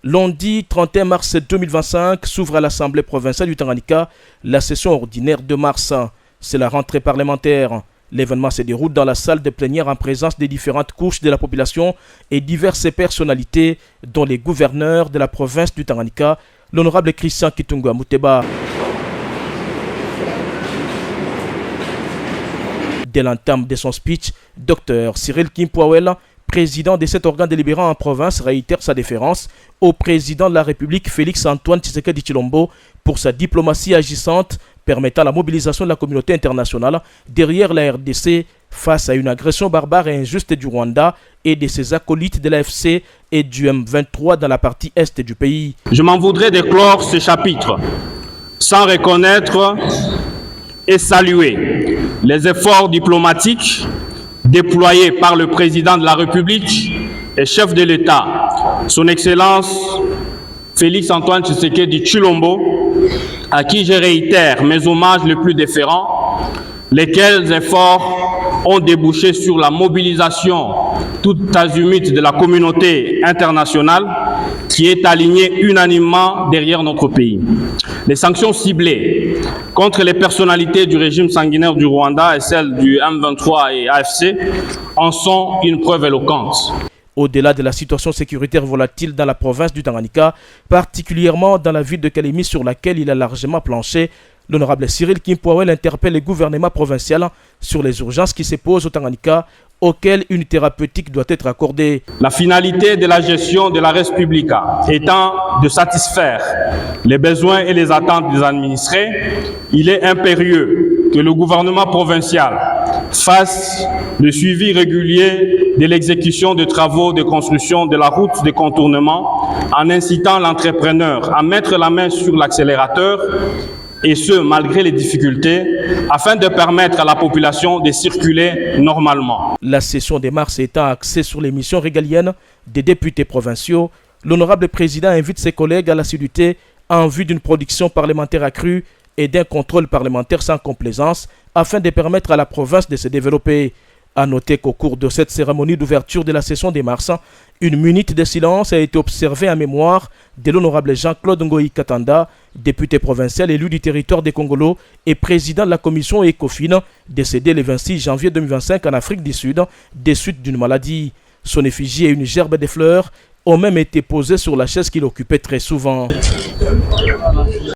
Lundi 31 mars 2025 s'ouvre à l'Assemblée provinciale du Tanganyika la session ordinaire de mars. C'est la rentrée parlementaire. L'événement se déroule dans la salle de plénière en présence des différentes couches de la population et diverses personnalités, dont les gouverneurs de la province du Tanganyika, l'honorable Christian Kitungwa Muteba. Dès l'entame de son speech, Dr Cyril Kimpwawel, président de cet organe délibérant en province, réitère sa déférence au président de la République Félix Antoine Tshisekedi Tshilombo pour sa diplomatie agissante permettant la mobilisation de la communauté internationale derrière la RDC face à une agression barbare et injuste du Rwanda et de ses acolytes de l'AFC et du M23 dans la partie est du pays. Je m'en voudrais de clore ce chapitre sans reconnaître et saluer les efforts diplomatiques déployé par le président de la République et chef de l'État, son Excellence Félix Antoine Tshisekedi Tshilombo, à qui je réitère mes hommages les plus déférents, lesquels efforts ont débouché sur la mobilisation toute azimut de la communauté internationale qui est alignée unanimement derrière notre pays. Les sanctions ciblées contre les personnalités du régime sanguinaire du Rwanda et celles du M23 et AFC en sont une preuve éloquente. Au-delà de la situation sécuritaire volatile dans la province du Tanganyika, particulièrement dans la ville de Kalemi sur laquelle il a largement planché, l'honorable Cyril Kimpwawel interpelle le gouvernement provincial sur les urgences qui se posent au Tanganyika auxquelles une thérapeutique doit être accordée. La finalité de la gestion de la res publica étant de satisfaire les besoins et les attentes des administrés, il est impérieux que le gouvernement provincial fasse le suivi régulier de l'exécution des travaux de construction de la route de contournement en incitant l'entrepreneur à mettre la main sur l'accélérateur, et ce, malgré les difficultés, afin de permettre à la population de circuler normalement. La session de mars étant axée sur les missions régaliennes des députés provinciaux, l'honorable président invite ses collègues à l'assiduité en vue d'une production parlementaire accrue et d'un contrôle parlementaire sans complaisance, afin de permettre à la province de se développer. A noter qu'au cours de cette cérémonie d'ouverture de la session de mars, une minute de silence a été observée en mémoire de l'honorable Jean-Claude Ngoï Katanda, député provincial élu du territoire des Congolo et président de la commission ECOFIN, décédé le 26 janvier 2025 en Afrique du Sud, des suites d'une maladie. Son effigie et une gerbe de fleurs ont même été posées sur la chaise qu'il occupait très souvent.